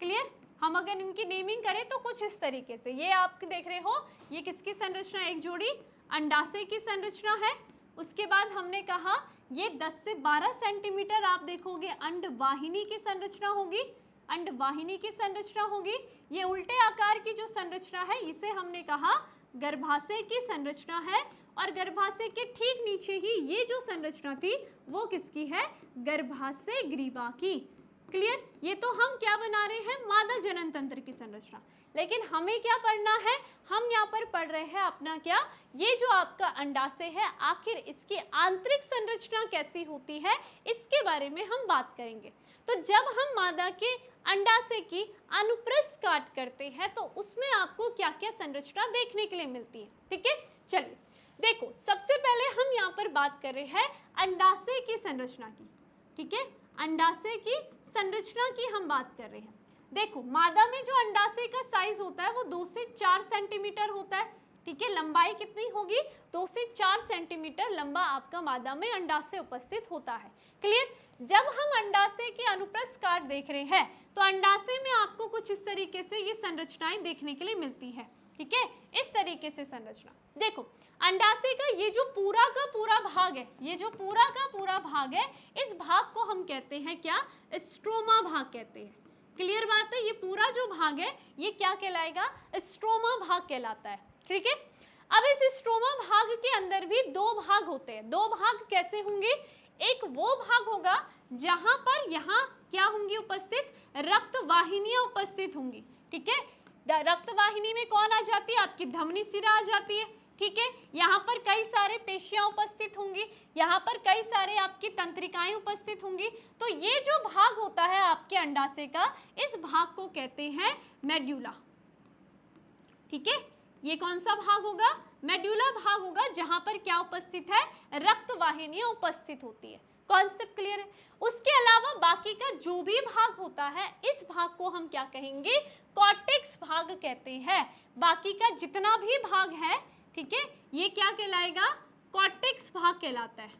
क्लियर? हम अगर इनकी नेमिंग करें तो कुछ इस तरीके से, ये आप देख रहे हो ये किसकी संरचना, एक जोड़ी अंडाशय की संरचना है। उसके बाद हमने कहा ये 10 से 12 सेंटीमीटर आप देखोगे अंडवाहिनी की संरचना होगी, अंडवाहिनी की संरचना होगी। ये उल्टे आकार की जो संरचना है इसे हमने कहा गर्भाशय की संरचना है और गर्भाशय के ठीक नीचे ही ये जो संरचना थी वो किसकी है, गर्भाशय ग्रीवा की। क्लियर? ये तो हम क्या बना रहे हैं, मादा जनन तंत्र की संरचना। लेकिन हमें क्या पढ़ना है, हम यहाँ पर पढ़ रहे हैं अपना क्या, ये जो आपका अंडाशय है आखिर इसकी आंतरिक संरचना कैसी होती है इसके बारे में हम बात करेंगे। तो जब हम मादा के अंडाशय की अनुप्रस्थ काट करते हैं तो उसमें आपको क्या क्या संरचना देखने के लिए मिलती है। ठीक है, चलिए देखो, सबसे पहले हम यहाँ पर बात कर रहे हैं अंडाशय की संरचना की। ठीक है, अंडाशय की संरचना की हम बात कर रहे हैं। देखो, मादा में जो अंडाशय का साइज होता है वो 2 से 4 सेंटीमीटर होता है। ठीक है, लंबाई कितनी होगी, 2 से 4 सेंटीमीटर लंबा आपका मादा में अंडाशय उपस्थित होता है। क्लियर? जब हम अंडाशय के अनुप्रस्थ काट देख रहे हैं तो अंडाशय में आपको कुछ इस तरीके से ये संरचनाएं देखने के लिए मिलती है। ठीक है, इस तरीके से संरचना देखो, अंडाशय का ये जो पूरा का पूरा भाग है, ये जो पूरा का पूरा भाग है, इस भाग को हम कहते हैं क्या, स्ट्रोमा भाग कहते हैं। क्लियर बात है? ये पूरा जो भाग है ये क्या कहलाएगा, स्ट्रोमा भाग कहलाता है। ठीक है, अब इस स्ट्रोमा भाग के अंदर भी दो भाग होते हैं। दो भाग कैसे होंगे, एक वो भाग होगा जहां पर यहाँ क्या होंगी उपस्थित, रक्त वाहिनियां उपस्थित होंगी। ठीक है, रक्त वाहिनी में कौन आ जाती है, आपकी धमनी शिरा आ जाती है। ठीक है, यहाँ पर कई सारे पेशियां उपस्थित होंगी, यहाँ पर कई सारे आपकी तंत्रिकाएं उपस्थित होंगी। तो ये जो भाग होता है आपके अंडाशय का, इस भाग को कहते हैं मेड्यूला। ठीक है, ये कौन सा भाग होगा, मेड्यूला भाग होगा, जहां पर क्या उपस्थित है, रक्त वाहिनियां उपस्थित होती है। कॉन्सेप्ट क्लियर है? उसके अलावा बाकी का जो भी भाग होता है इस भाग को हम क्या कहेंगे, कॉर्टेक्स भाग कहते हैं। बाकी का जितना भी भाग है, ठीक है, ये क्या कहलाएगा, कॉर्टेक्स भाग कहलाता है।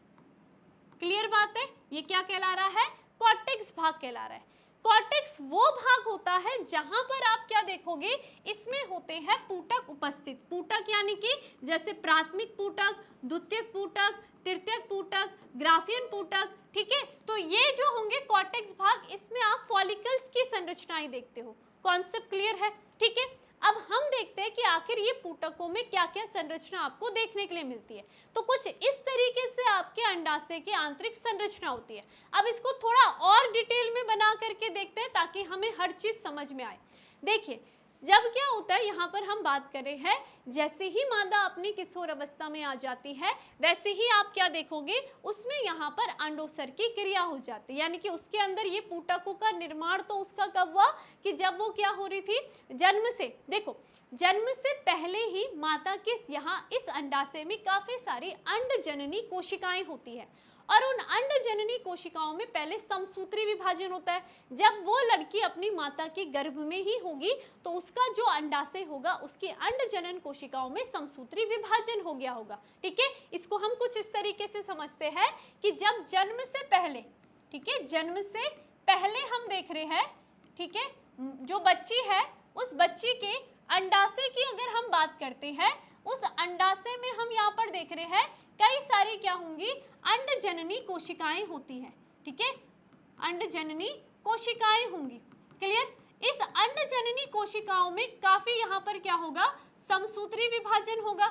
क्लियर बात है? ये क्या कहला रहा है, कॉर्टेक्स भाग कहला रहा है। कॉर्टेक्स वो भाग होता है जहां पर आप क्या देखोगे, इसमें होते हैं पुटक उपस्थित। पुटक यानी कि जैसे प्राथमिक पुटक, द्वितीयक पुटक, तृतीयक पुटक, ग्राफियन पुटक। ठीक है, तो ये जो होंगे कॉर्टेक्स भाग, इसमें आप फॉलिकल्स की संरचनाएं देखते हो। कॉन्सेप्ट क्लियर है? ठीक है, अब हम देखते हैं कि आखिर ये पुटकों में क्या क्या संरचना आपको देखने के लिए मिलती है। तो कुछ इस तरीके से आपके अंडाशय की आंतरिक संरचना होती है। अब इसको थोड़ा और डिटेल में बना करके देखते हैं ताकि हमें हर चीज समझ में आए। देखिए, जब क्या होता है, यहाँ पर हम बात कर रहे हैं, जैसे ही मादा अपनी किशोर अवस्था में आ जाती है वैसे ही आप क्या देखोगे, उसमें यहाँ पर अंडोत्सर्ग की क्रिया हो जाती है। यानी कि उसके अंदर ये पुटकों का निर्माण तो उसका कब हुआ, कि जब वो क्या हो रही थी, जन्म से, देखो जन्म से पहले ही माता के यहाँ इस अंडाशय में काफी सारी अंडजननी कोशिकाएं होती है और उन अंडजननी कोशिकाओं में पहले समसूत्री विभाजन होता है। जब वो लड़की अपनी माता के गर्भ में ही होगी तो उसका जो अंडाशय होगा उसकी अंडजनन कोशिकाओं में समसूत्री विभाजन हो गया होगा। ठीक है, इसको हम कुछ इस तरीके से समझते हैं कि जब जन्म से पहले, ठीक है, जन्म से पहले हम देख रहे हैं, ठीक है, जो बच्ची है उस बच्ची के अंडाशय की अगर हम बात करते हैं, उस अंडाशय में हम यहाँ पर देख रहे हैं कई सारी क्या होंगी, अंडजननी कोशिकाएं होती हैं। ठीक है, अंडजननी कोशिकाएं होंगी। क्लियर? इस अंडजननी कोशिकाओं में काफी यहाँ पर क्या होगा, समसूत्री विभाजन होगा।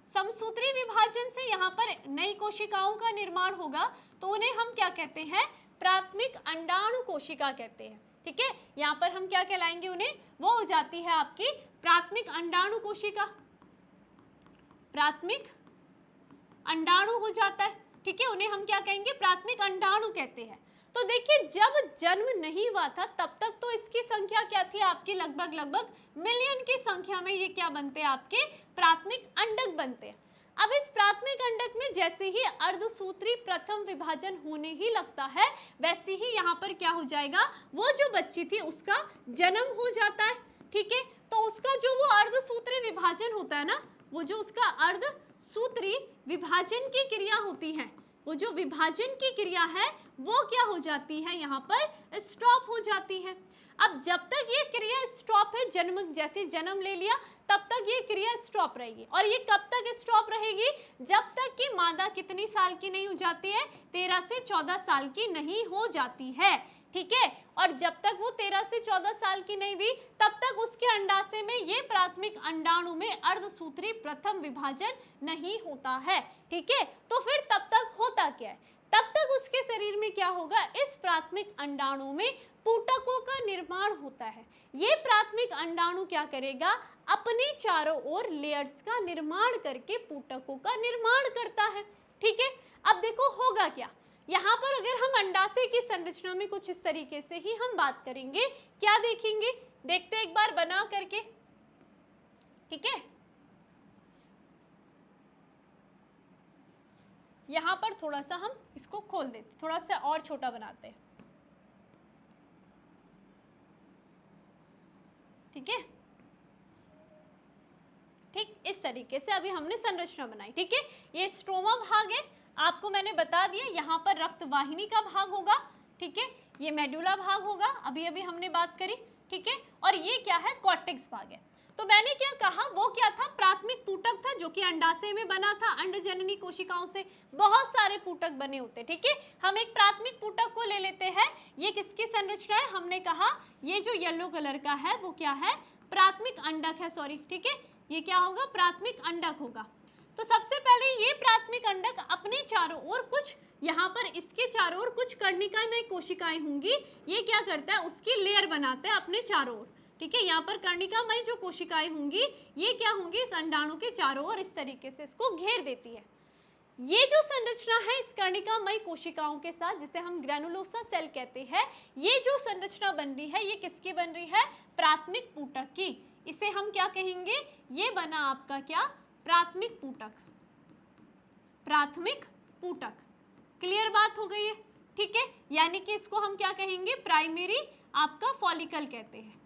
समसूत्री विभाजन से यहाँ पर नई कोशिकाओं का निर्माण होगा, तो उन्हें हम क्या कहते हैं, प्राथमिक अंडाणु कोशिका कहते हैं। ठीक है, यहाँ पर हम क्या कहलाएंगे उन्हें, वो हो जाती है आपकी प्राथमिक अंडाणु कोशिका, प्राथमिक अंडाणु हो जाता है। ठीक है, उन्हें हम क्या कहेंगे, प्राथमिक अंडाणु कहते हैं। तो देखिए, जब जन्म नहीं हुआ था तब तक तो इसकी संख्या क्या थी आपकी, लगभग मिलियन की संख्या में ये क्या बनते हैं, आपके प्राथमिक अंडक बनते हैं। अब इस प्राथमिक अंडक में जैसे ही अर्धसूत्री प्रथम विभाजन होने ही लगता है, वैसे ही यहाँ पर क्या हो जाएगा, वो जो बच्ची थी उसका जन्म हो जाता है। ठीक है, तो उसका जो वो अर्धसूत्री विभाजन होता है ना, वो जो उसका अर्धसूत्री विभाजन की क्रिया होती है, वो जो विभाजन की क्रिया है वो क्या हो जाती है, यहाँ पर स्टॉप हो जाती है। अब जब तक ये क्रिया स्टॉप है, जन्म जैसे जन्म ले लिया तब तक ये क्रिया स्टॉप रहेगी। और ये कब तक स्टॉप रहेगी, जब तक कि मादा कितनी साल की नहीं हो जाती है, 13 से 14 साल की नहीं हो जाती है। ठीक है, और जब तक वो 13 से 14 साल की नहीं हुई तब तक उसके अंडाशय में ये प्राथमिक अंडाणु में अर्धसूत्री प्रथम विभाजन नहीं होता है। ठीक है, तो फिर तब तक होता क्या है, तब तक उसके शरीर में क्या होगा, इस प्राथमिक अंडाणु में पुटकों का निर्माण होता है। ये प्राथमिक अंडाणु क्या करेगा, अपने चारों ओर लेयर्स का निर्माण करके पुटकों का निर्माण करता है। ठीक है, अब देखो होगा क्या, यहाँ पर अगर हम अंडाशय की संरचना में कुछ इस तरीके से ही हम बात करेंगे, क्या देखेंगे, देखते एक बार बना करके। ठीक है, यहाँ पर थोड़ा सा हम इसको खोल देते, थोड़ा सा और छोटा बनाते हैं। ठीक है, ठीक इस तरीके से अभी हमने संरचना बनाई। ठीक है, ये स्ट्रोमा भाग है, आपको मैंने बता दिया, यहाँ पर रक्त वाहिनी का भाग होगा। ठीक है, ये मेडुला भाग होगा, अभी अभी हमने बात करी। ठीक है, और ये क्या है, कॉर्टेक्स भाग है। तो मैंने क्या कहा, वो क्या था, प्राथमिक पुटक था जो कि अंडाशय में बना था। अंडजननी कोशिकाओं से बहुत सारे पुटक बने होते। ठीक है, हम एक प्राथमिक पुटक को ले लेते हैं। ये किसकी संरचना है, हमने कहा ये जो येलो कलर का है वो क्या है, प्राथमिक अंडक है, सॉरी। ठीक है, ये क्या होगा, प्राथमिक अंडक होगा। तो सबसे पहले ये प्राथमिक अंडक अपने चारों ओर कुछ, यहाँ पर इसके चारों ओर कुछ कर्णिकामय कोशिकाएं होंगी, ये क्या करता है, उसकी लेयर बनाता है अपने चारों ओर। ठीक है, यहाँ पर कर्णिकामय जो कोशिकाएं होंगी ये क्या होंगी, इस अंडाणु के चारों ओर इस तरीके से इसको घेर देती है। ये जो संरचना है इस कर्णिकामय कोशिकाओं के साथ, जिसे हम ग्रैनुलोसा सेल कहते हैं, ये जो संरचना बन रही है ये किसकी बन रही है, प्राथमिक पुटक की। इसे हम क्या कहेंगे, ये बना आपका क्या, प्राथमिक पुटक, प्राथमिक पुटक। क्लियर बात हो गई है। ठीक है, यानी कि इसको हम क्या कहेंगे, प्राइमरी आपका फॉलिकल कहते हैं,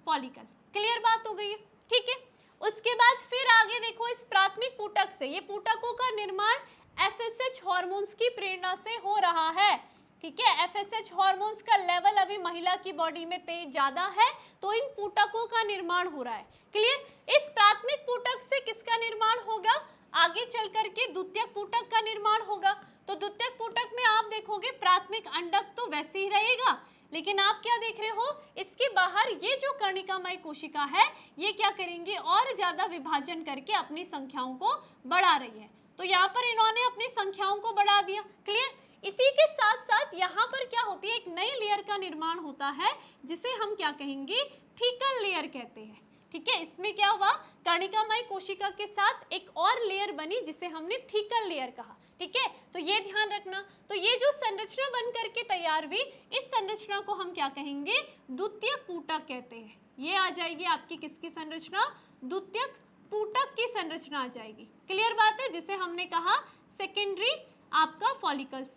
फॉलिकल। क्लियर बात हो गई है। ठीक है, उसके बाद फिर आगे देखो, इस प्राथमिक पुटक से, ये पुटकों का निर्माण एफएसएच हार्मोन्स की प्रेरणा से हो रहा है। ठीक है, एफएसएच हार्मोन्स का लेवल अभी महिला की बॉडी में तेज ज्यादा है, तो इन पुटकों का निर्माण हो रहा है। क्लियर, इस प्राथमिक पुटक से किसका निर्माण होगा, आगे चल करके द्वितीयक पुटक का निर्माण होगा। तो द्वितीयक पुटक में आप देखोगे प्राथमिक अंडक तो वैसे ही रहेगा, लेकिन आप क्या देख रहे हो, इसके बाहर ये जो कर्णिकामय कोशिका है ये क्या करेंगे, और ज्यादा विभाजन करके अपनी संख्याओं को बढ़ा रही है। तो यहाँ पर इन्होंने अपनी संख्याओं को बढ़ा दिया। क्लियर, इसी के साथ साथ यहाँ पर क्या होती है, एक नई लेयर का निर्माण होता है जिसे हम क्या कहेंगे, थीकल लेयर कहते हैं। ठीक है, इसमें क्या हुआ, कर्णिकामय कोशिका के साथ एक और लेयर बनी जिसे हमने थीकल लेयर कहा। ठीक है, तो ये ध्यान रखना। तो ये जो संरचना बन करके तैयार हुई, इस संरचना को हम क्या कहेंगे, द्वितीयक पुटक कहते हैं। ये आ जाएगी आपकी किसकी संरचना, द्वितीयक पुटक की संरचना आ जाएगी। क्लियर बात है, जिसे हमने कहा सेकेंडरी आपका फॉलिकल्स।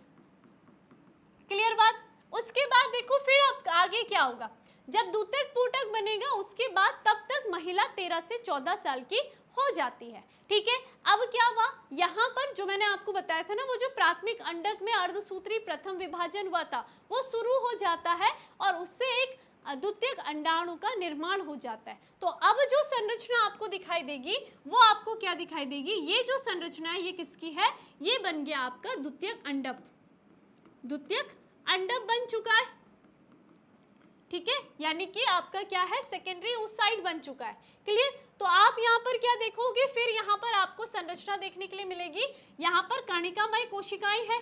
क्लियर बात। उसके बाद देखो फिर अब आगे क्या होगा, जब द्वितीयक पुटक बनेगा उसके बाद तब तक महिला 13 से 14 साल की हो जाती है। ठीक है, अब क्या हुआ, यहाँ पर जो मैंने आपको बताया था ना, वो जो प्राथमिक अंडक में अर्धसूत्री प्रथम विभाजन हुआ था वो शुरू हो जाता है और उससे एक द्वितीयक अंडाणु का निर्माण हो जाता है। तो अब जो संरचना आपको दिखाई देगी वो आपको क्या दिखाई देगी, ये जो संरचना है ये किसकी है, ये बन गया आपका द्वितीयक अंडक। द्वितीयक अंडक बन चुका है। ठीक है, यानी कि आपका क्या है, सेकेंडरी उस साइड बन चुका है। क्लियर, तो आप यहाँ पर क्या देखोगे, फिर यहाँ पर आपको संरचना देखने के लिए मिलेगी। यहाँ पर कर्णिकामय कोशिकाएं है।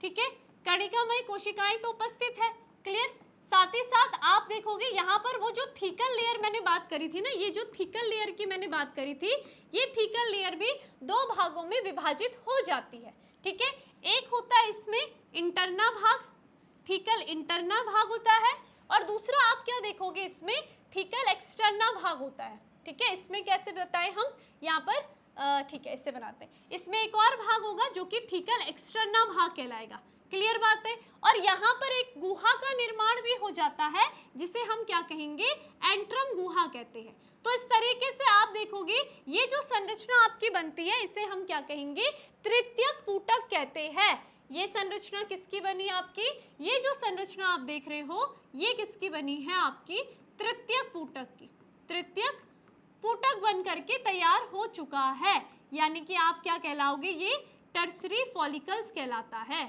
ठीक है, कर्णिकामय कोशिकाएं तो उपस्थित है। क्लियर, साथ ही साथ आप देखोगे यहाँ पर वो जो थीकल लेयर मैंने बात करी थी ना, ये जो थीकल लेयर की मैंने बात करी थी, ये थीकल लेयर भी दो भागों में विभाजित हो जाती है। ठीक है, एक होता है इसमें इंटरना भाग, थीकल इंटरना भाग होता है, और दूसरा आप क्या देखोगे इसमें थीकल एक्सटर्ना भाग होता है। ठीक है, इसमें कैसे बताएं हम, यहाँ पर ठीक है, इससे बनाते हैं। इसमें एक और भाग होगा जो कि थीकल एक्सटर्ना भाग कहलाएगा। क्लियर बात है। और यहाँ पर एक गुहा का निर्माण भी हो जाता है जिसे हम क्या कहेंगे, एंट्रम गुहा कहते हैं। तो इस तरीके से आप देखोगे ये जो संरचना आपकी बनती है इसे हम क्या कहेंगे, तृतीयक पुटक कहते हैं। ये संरचना किसकी बनी आपकी, ये जो संरचना आप देख रहे हो ये किसकी बनी है आपकी, तृतीयक पुटक की। तृतीयक पुटक बन करके तैयार हो चुका है, यानी कि आप क्या कहलाओगे, ये टर्सरी फॉलिकल्स कहलाता है,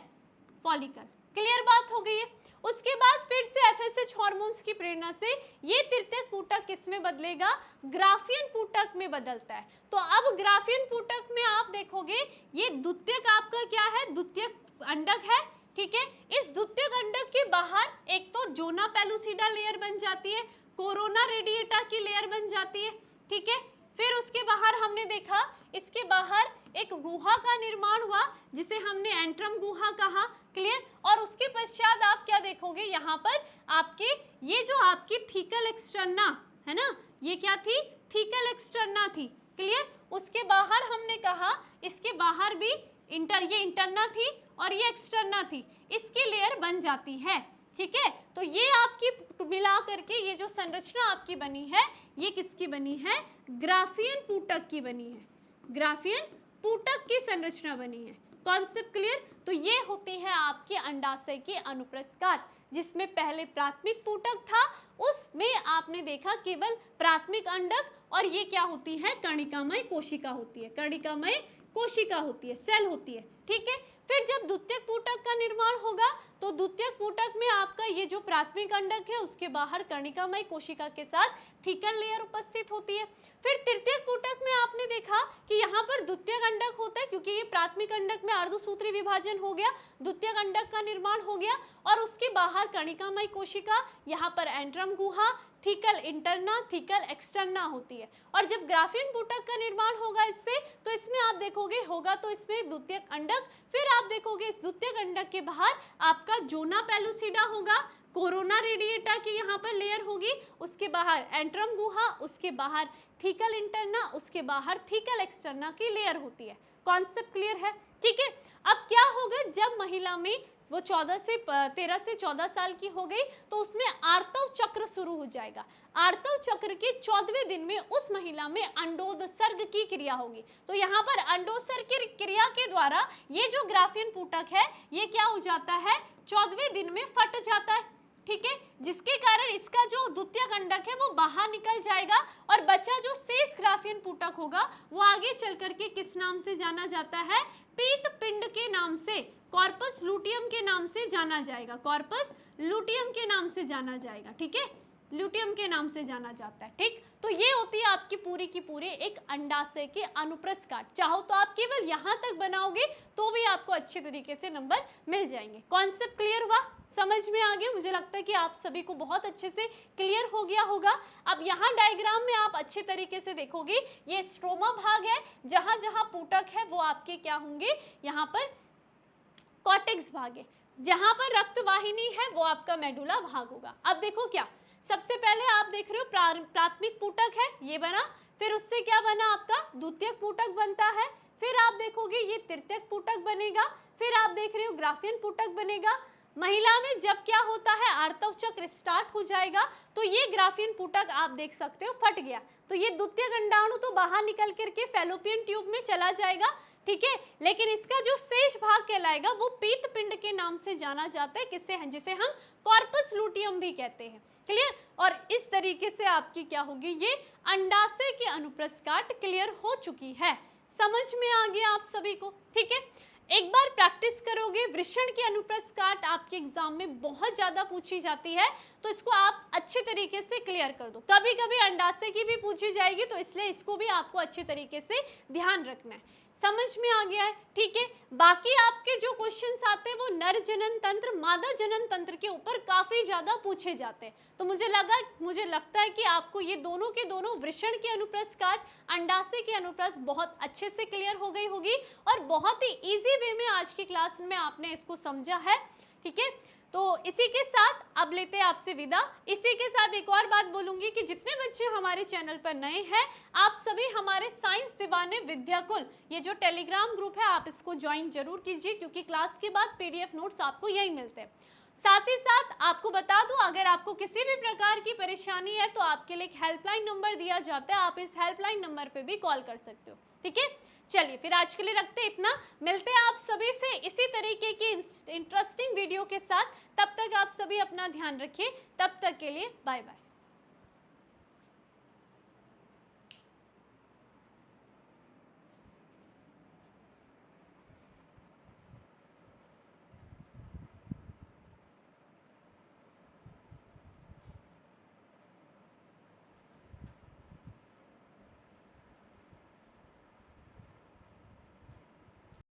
फॉलिकल। क्लियर बात हो गई है। उसके बाद फिर से एफएसएच हार्मोन्स की प्रेरणा से ये तृतीयक पुटक किसमें बदलेगा, ग्राफियन पुटक में बदलता है। तो अब ग्राफियन पुटक में आप देखोगे ये द्वितीयक आपका क्या है, द्वितीयक अंडक है। ठीक है, इस द्वितीयक अंडक के बाहर एक तो जोना पेलुसिडा लेयर बन जाती है, कोरोना रेडिएटा की लेयर बन जाती है। ठीक है, फिर उसके बाहर हमने देखा इसके बाहर एक गुहा का निर्माण हुआ जिसे हमने एंट्रम गुहा कहा। क्लियर। और उसके पश्चात आप क्या देखोगे, यहाँ पर आपके ये जो आपकी थीकल एक्सटर्ना है ना, ये क्या थी, थीकल एक्सटर्ना थी। क्लियर। उसके बाहर हमने कहा इसके बाहर भी ये इंटरना थी और ये एक्सटर्ना थी, इसकी लेयर बन जाती है। ठीक है, तो ये आपकी मिला करके ये जो संरचना आपकी बनी है ये किसकी बनी है, ग्राफियन पुटक की बनी है, ग्राफियन पुटक की संरचना बनी है। Concept clear. तो ये होती है आपके अंडाशय की अनुप्रस्थ काट, जिसमें पहले प्राथमिक पुटक था, उसमें आपने देखा केवल प्राथमिक अंडक, और ये क्या होती है, कर्णिकामय कोशिका होती है, कर्णिकामय कोशिका होती है, सेल होती है। ठीक है, फिर जब द्वितीयक पुटक का निर्माण होगा तो द्वितीयक पुटक में आपका ये जो प्राथमिक अंडक है उसके बाहर कर्णिकामय कोशिका के साथ थीकल लेयर उपस्थित होती है। फिर तृतीयक पुटक में आपने देखा कि यहाँ पर द्वितीयक अंडक होता है, क्योंकि ये प्राथमिक अंडक में अर्धसूत्री विभाजन हो गया, द्वितीयक अंडक का निर्माण हो गया, और उसके बाहर कर्णिकामय कोशिका, यहाँ पर एंट्रम गुहा, थीकल इंटरना, थीकल एक्सटर्ना होती है। और जब ग्राफियन पुटक का निर्माण होगा इससे, तो इसमें आप देखोगे होगा तो इसमें द्वितीयक अंडक, फिर आप देखोगे इस द्वितीयक अंडक के बाहर आपका जोना पेलुसिडा होगा, कोरोना रेडिएटा की यहाँ पर लेयर होगी, उसके बाहर एंट्रम गुहा, उसके बाहर थीकल इंटरना, उसके बाहर थीकल एक्सटर्ना की लेयर होती है। कॉन्सेप्ट क्लियर है। ठीक है, अब क्या होगा जब महिला में वो 13 से 14 साल की हो गई तो उसमें आर्तव चक्र शुरू हो जाएगा। आर्तव चक्र के 14वें दिन में उस महिला में अंडोत्सर्ग की क्रिया होगी। तो यहाँ पर अंडोत्सर्ग की क्रिया के द्वारा ये जो ग्राफियन पुटक है ये क्या हो जाता है, 14वें दिन में फट जाता है। ठीक है, जिसके कारण इसका जो द्वितीयक अंडक है वो बाहर निकल जाएगा, और बचा जो शेष ग्राफियन पुटक होगा वो आगे चल करके किस नाम से जाना जाता है, पीत पिंड के नाम से, कॉर्पस लुटियम के नाम से जाना जाएगा, कॉर्पस लुटियम के नाम से जाना जाएगा। ठीक है, ल्यूटियम के नाम से जाना जाता है। ठीक, तो ये होती है आपकी पूरी की पूरी एक अंडाशय के अनुप्रस्थ काट। चाहो तो आप केवल यहाँ तक बनाओगे तो भी आपको अच्छे तरीके से नंबर मिल जाएंगे। कॉन्सेप्ट क्लियर हुआ, समझ में आ गया? मुझे लगता है कि आप सभी को बहुत अच्छे से क्लियर हो गया होगा। अब यहाँ डायग्राम में आप अच्छे तरीके से देखोगे, ये स्ट्रोमा भाग है, जहां जहां पुटक है वो आपके क्या होंगे, यहाँ पर कॉर्टेक्स भाग है, जहां पर रक्त वाहिनी है वो आपका मेडुला भाग होगा। अब देखो क्या, सबसे पहले आप देख रहे हो प्राथमिक पुटक है, ये बना, फिर उससे क्या बना आपका द्वितीयक पुटक बनता है, फिर आप देखोगे ये तृतीयक पुटक बनेगा, फिर आप देख रहे हो ग्राफियन पुटक बनेगा। महिला में जब क्या होता है, आर्तव चक्र स्टार्ट हो जाएगा तो ये ग्राफियन पुटक आप देख सकते हो फट गया, तो ये द्वितीयक अंडाणु तो बाहर निकल करके फैलोपियन ट्यूब में चला जाएगा। ठीक है, लेकिन इसका जो शेष भाग कहलाएगा वो पीत पिंड के नाम से जाना जाता है, किससे, जिसे हम कॉर्पस लुटियम भी कहते हैं। क्लियर? और इस तरीके से आपकी क्या होगी, ये अंडाशय की अनुप्रस्थ काट क्लियर हो चुकी है। समझ में आ गया आप सभी को? ठीक है, एक बार प्रैक्टिस करोगे, वृषण की अनुप्रस्थ काट आपके एग्जाम में बहुत ज्यादा पूछी जाती है, तो इसको आप अच्छे तरीके से क्लियर कर दो। कभी कभी अंडाशय की भी पूछी जाएगी, तो इसलिए इसको भी आपको अच्छे तरीके से ध्यान रखना है। समझ में आ गया है? ठीक है, बाकी आपके जो क्वेश्चंस आते हैं वो नर जनन तंत्र, मादा जनन तंत्र के ऊपर काफी ज्यादा पूछे जाते हैं, तो मुझे लगता है कि आपको ये दोनों के दोनों वृषण के अनुप्रस्थ काट, अंडाशय के अनुप्रस्थ बहुत अच्छे से क्लियर हो गई होगी, और बहुत ही इजी वे में आज की क्लास में आपने इसको समझा है। ठीक है, तो इसी के साथ अब लेते हैं आपसे विदा। इसी के साथ एक और बात बोलूंगी कि जितने बच्चे हमारे चैनल पर नए हैं, आप सभी हमारे साइंस दीवाने विद्याकुल ये जो टेलीग्राम ग्रुप है आप इसको ज्वाइन जरूर कीजिए, क्योंकि क्लास के बाद पीडीएफ नोट्स आपको यही मिलते हैं। साथ ही साथ आपको बता दूं, अगर आपको किसी भी प्रकार की परेशानी है तो आपके लिए एक हेल्पलाइन नंबर दिया जाता है, आप इस हेल्पलाइन नंबर पे भी कॉल कर सकते हो। ठीक है, चलिए फिर आज के लिए रखते हैं इतना। मिलते हैं आप सभी से इसी तरीके की इंटरेस्टिंग वीडियो के साथ। तब तक आप सभी अपना ध्यान रखिए। तब तक के लिए बाय बाय।